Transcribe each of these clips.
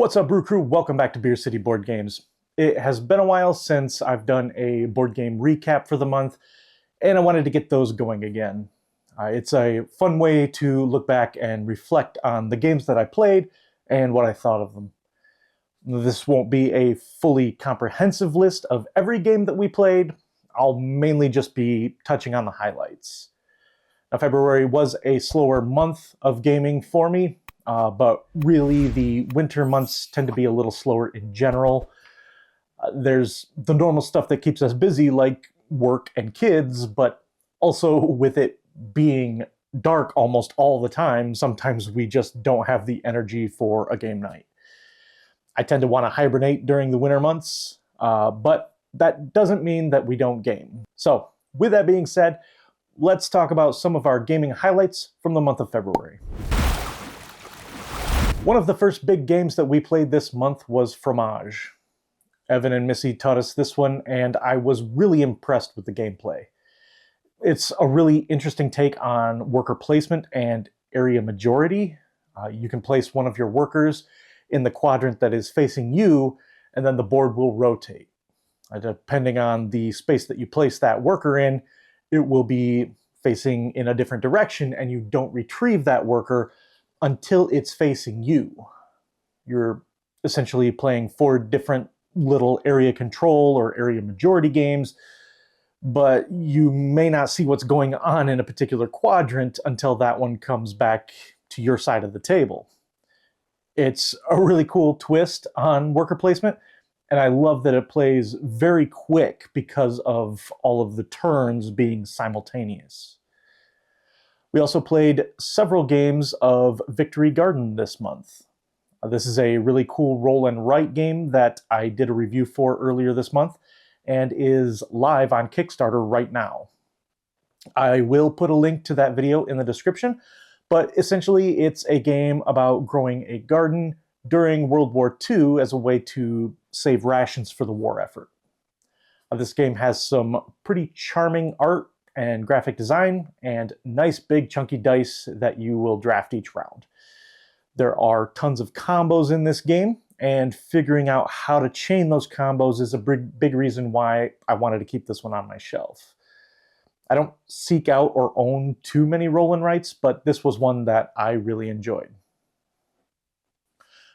What's up, Brew Crew? Welcome back to Beer City Board Games. It has been a while since I've done a board game recap for the month, and I wanted to get those going again. It's a fun way to look back and reflect on the games that I played and what I thought of them. This won't be a fully comprehensive list of every game that we played. I'll mainly just be touching on the highlights. Now, February was a slower month of gaming for me, but really the winter months tend to be a little slower in general. There's the normal stuff that keeps us busy, like work and kids, but also with it being dark almost all the time, sometimes we just don't have the energy for a game night. I tend to want to hibernate during the winter months, but that doesn't mean that we don't game. So, with that being said, let's talk about some of our gaming highlights from the month of February. One of the first big games that we played this month was Fromage. Evan and Missy taught us this one, and I was really impressed with the gameplay. It's a really interesting take on worker placement and area majority. You can place one of your workers in the quadrant that is facing you, and then the board will rotate. Depending on the space that you place that worker in, it will be facing in a different direction, and you don't retrieve that worker until it's facing you. You're essentially playing 4 different little area control or area majority games, but you may not see what's going on in a particular quadrant until that one comes back to your side of the table. It's a really cool twist on worker placement, and I love that it plays very quick because of all of the turns being simultaneous. We also played several games of Victory Garden this month. This is a really cool roll and write game that I did a review for earlier this month and is live on Kickstarter right now. I will put a link to that video in the description, but essentially it's a game about growing a garden during World War II as a way to save rations for the war effort. This game has some pretty charming art and graphic design, and nice big chunky dice that you will draft each round. There are tons of combos in this game, and figuring out how to chain those combos is a big reason why I wanted to keep this one on my shelf. I don't seek out or own too many roll and writes, but this was one that I really enjoyed.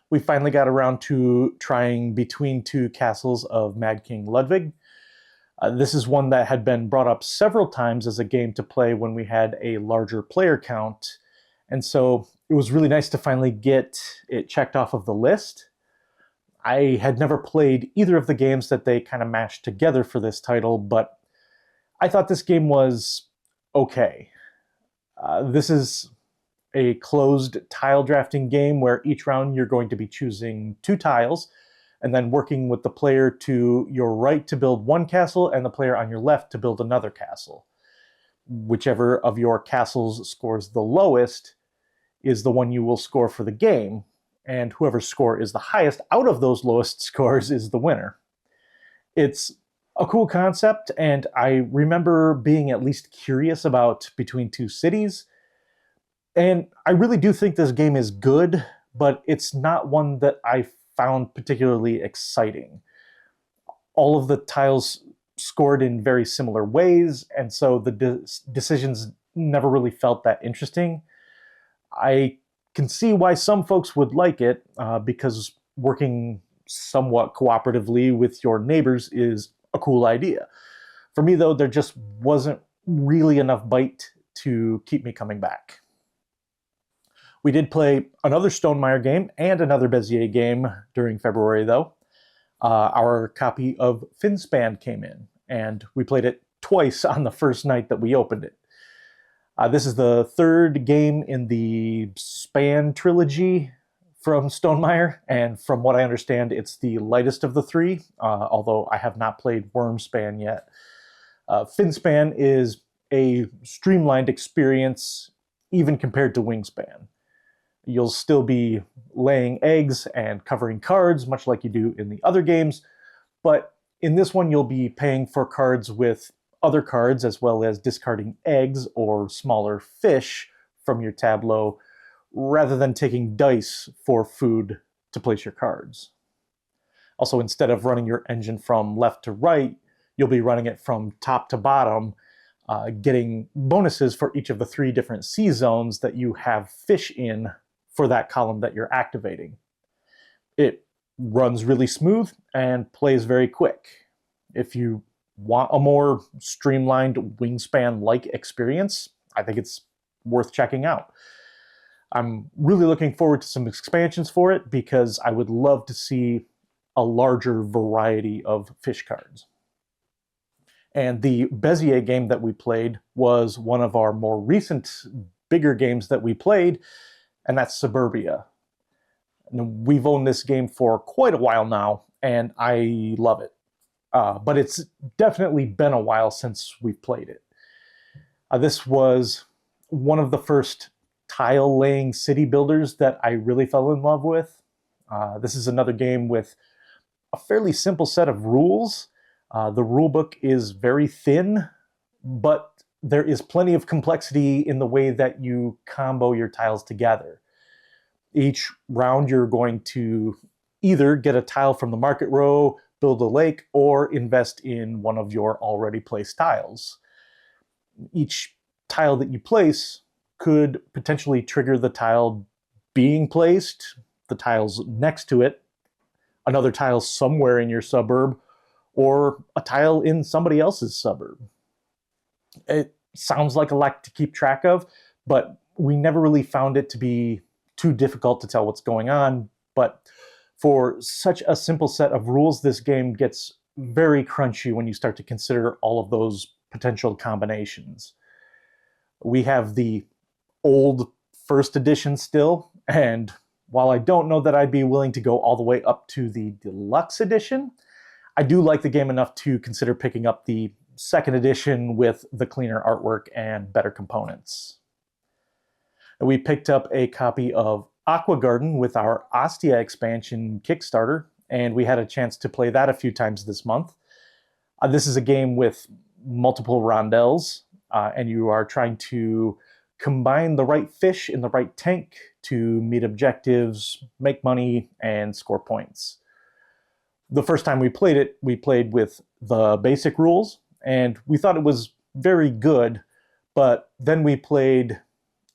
We finally got around to trying Between Two Castles of Mad King Ludwig. This is one that had been brought up several times as a game to play when we had a larger player count, and so it was really nice to finally get it checked off of the list. I had never played either of the games that they kind of mashed together for this title, but I thought this game was okay. This is a closed tile drafting game where each round you're going to be choosing 2 tiles, and then working with the player to your right to build one castle and the player on your left to build another castle. Whichever of your castles scores the lowest is the one you will score for the game, and whoever's score is the highest out of those lowest scores is the winner. It's a cool concept, and I remember being at least curious about Between Two Cities, and I really do think this game is good, but it's not one that I found particularly exciting. All of the tiles scored in very similar ways, and so the decisions never really felt that interesting. I can see why some folks would like it, because working somewhat cooperatively with your neighbors is a cool idea. For me, though, there just wasn't really enough bite to keep me coming back. We did play another Stonemaier game and another Bezier game during February, though. Our copy of Finspan came in, and we played it twice on the first night that we opened it. This is the 3rd game in the Span trilogy from Stonemaier, and from what I understand, it's the lightest of the 3, although I have not played Wormspan yet. Finspan is a streamlined experience, even compared to Wingspan. You'll still be laying eggs and covering cards, much like you do in the other games, but in this one you'll be paying for cards with other cards, as well as discarding eggs or smaller fish from your tableau, rather than taking dice for food to place your cards. Also, instead of running your engine from left to right, you'll be running it from top to bottom, getting bonuses for each of the 3 different sea zones that you have fish in for that column that you're activating. It runs really smooth and plays very quick. If you want a more streamlined Wingspan-like experience, I think it's worth checking out. I'm really looking forward to some expansions for it because I would love to see a larger variety of fish cards. And the Bezier game that we played was one of our more recent, bigger games that we played, and that's Suburbia. And we've owned this game for quite a while now, and I love it. But it's definitely been a while since we've played it. This was one of the first tile-laying city builders that I really fell in love with. This is another game with a fairly simple set of rules. The rulebook is very thin, but there is plenty of complexity in the way that you combo your tiles together. Each round you're going to either get a tile from the market row, build a lake, or invest in one of your already placed tiles. Each tile that you place could potentially trigger the tile being placed, the tiles next to it, another tile somewhere in your suburb, or a tile in somebody else's suburb. It sounds like a lot to keep track of, but we never really found it to be too difficult to tell what's going on. But for such a simple set of rules, this game gets very crunchy when you start to consider all of those potential combinations. We have the old first edition still, and while I don't know that I'd be willing to go all the way up to the deluxe edition, I do like the game enough to consider picking up the second edition with the cleaner artwork and better components. We picked up a copy of Aqua Garden with our Ostia expansion Kickstarter, and we had a chance to play that a few times this month. This is a game with multiple rondels, and you are trying to combine the right fish in the right tank to meet objectives, make money, and score points. The first time we played it, we played with the basic rules, and we thought it was very good, but then we played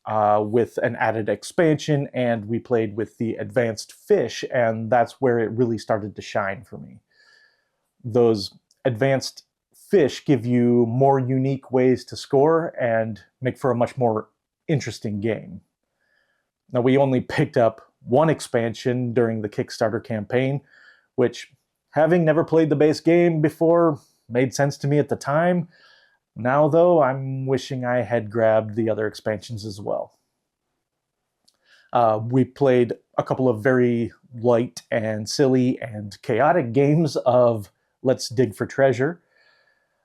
with an added expansion, and we played with the advanced fish, and that's where it really started to shine for me. Those advanced fish give you more unique ways to score and make for a much more interesting game. Now, we only picked up one expansion during the Kickstarter campaign, which, having never played the base game before, made sense to me at the time. Now, though, I'm wishing I had grabbed the other expansions as well. We played a couple of very light and silly and chaotic games of Let's Dig for Treasure.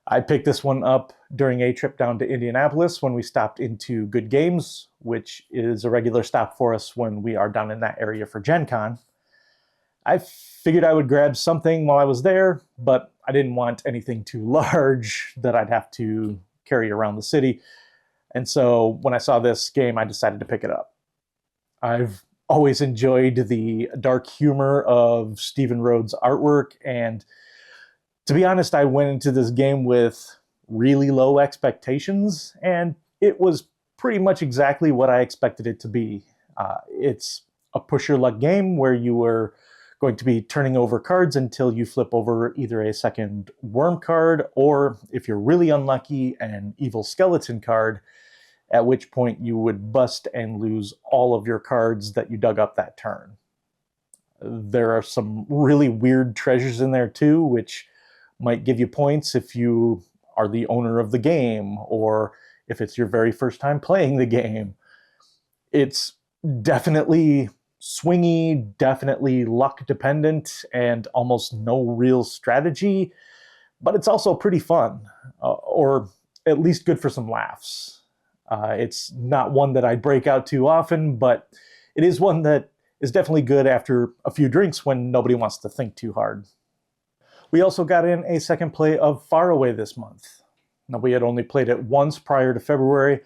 I picked this one up during a trip down to Indianapolis when we stopped into Good Games, which is a regular stop for us when we are down in that area for Gen Con. I figured I would grab something while I was there, but I didn't want anything too large that I'd have to carry around the city. And so when I saw this game, I decided to pick it up. I've always enjoyed the dark humor of Stephen Rhodes' artwork, and to be honest, I went into this game with really low expectations, and it was pretty much exactly what I expected it to be. It's a push your luck game where you were going to be turning over cards until you flip over either a second worm card, or if you're really unlucky, an evil skeleton card, at which point you would bust and lose all of your cards that you dug up that turn. There are some really weird treasures in there too, which might give you points if you are the owner of the game, or if it's your very first time playing the game. It's definitely swingy, definitely luck dependent, and almost no real strategy, but it's also pretty fun, or at least good for some laughs. It's not one that I break out too often, but it is one that is definitely good after a few drinks when nobody wants to think too hard. We also got in a second play of Faraway this month. Now, we had only played it once prior to February,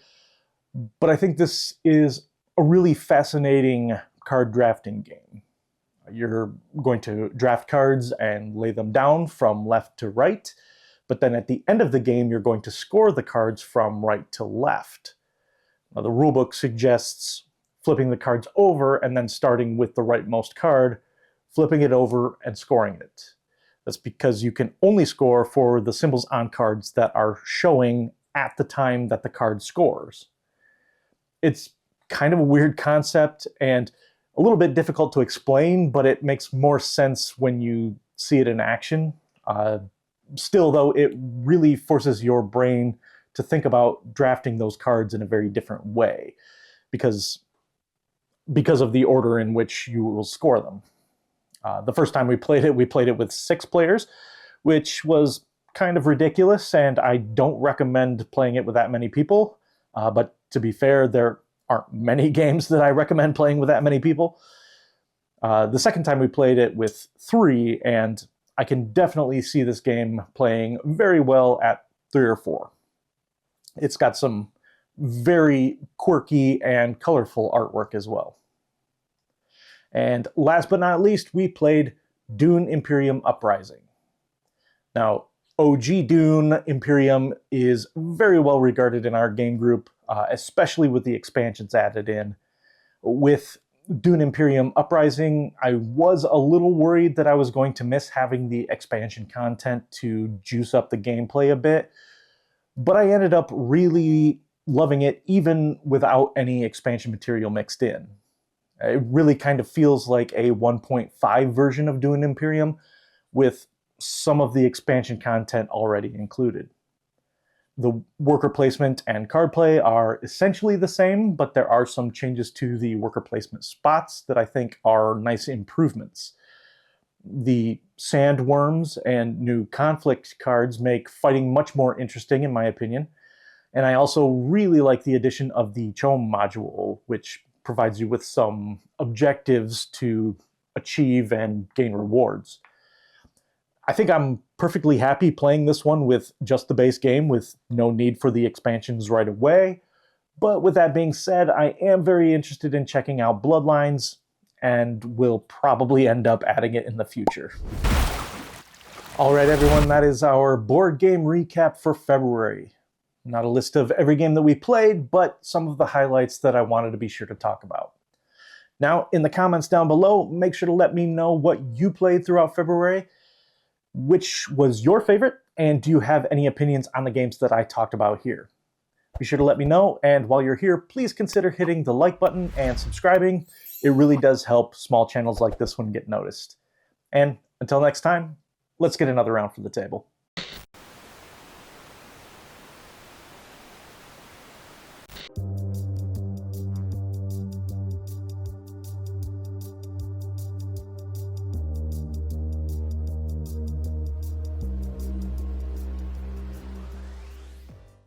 but I think this is a really fascinating card drafting game. You're going to draft cards and lay them down from left to right, but then at the end of the game, you're going to score the cards from right to left. Now, the rulebook suggests flipping the cards over and then starting with the rightmost card, flipping it over and scoring it. That's because you can only score for the symbols on cards that are showing at the time that the card scores. It's kind of a weird concept and a little bit difficult to explain, but it makes more sense when you see it in action. Still, though, it really forces your brain to think about drafting those cards in a very different way because of the order in which you will score them. The first time we played it with 6 players, which was kind of ridiculous, and I don't recommend playing it with that many people. But to be fair, there aren't many games that I recommend playing with that many people. The second time we played it with 3, and I can definitely see this game playing very well at 3 or 4. It's got some very quirky and colorful artwork as well. And last but not least, we played Dune Imperium Uprising. Now, OG Dune Imperium is very well regarded in our game group, especially with the expansions added in. With Dune Imperium Uprising, I was a little worried that I was going to miss having the expansion content to juice up the gameplay a bit, but I ended up really loving it even without any expansion material mixed in. It really kind of feels like a 1.5 version of Dune Imperium with some of the expansion content already included. The worker placement and card play are essentially the same, but there are some changes to the worker placement spots that I think are nice improvements. The sandworms and new conflict cards make fighting much more interesting, in my opinion. And I also really like the addition of the Chom module, which provides you with some objectives to achieve and gain rewards. I think I'm perfectly happy playing this one with just the base game with no need for the expansions right away. But with that being said, I am very interested in checking out Bloodlines and will probably end up adding it in the future. All right, everyone, that is our board game recap for February. Not a list of every game that we played, but some of the highlights that I wanted to be sure to talk about. Now, in the comments down below, make sure to let me know what you played throughout February. Which was your favorite, and do you have any opinions on the games that I talked about here? Be sure to let me know, and while you're here, please consider hitting the like button and subscribing. It really does help small channels like this one get noticed. And until next time, let's get another round for the table.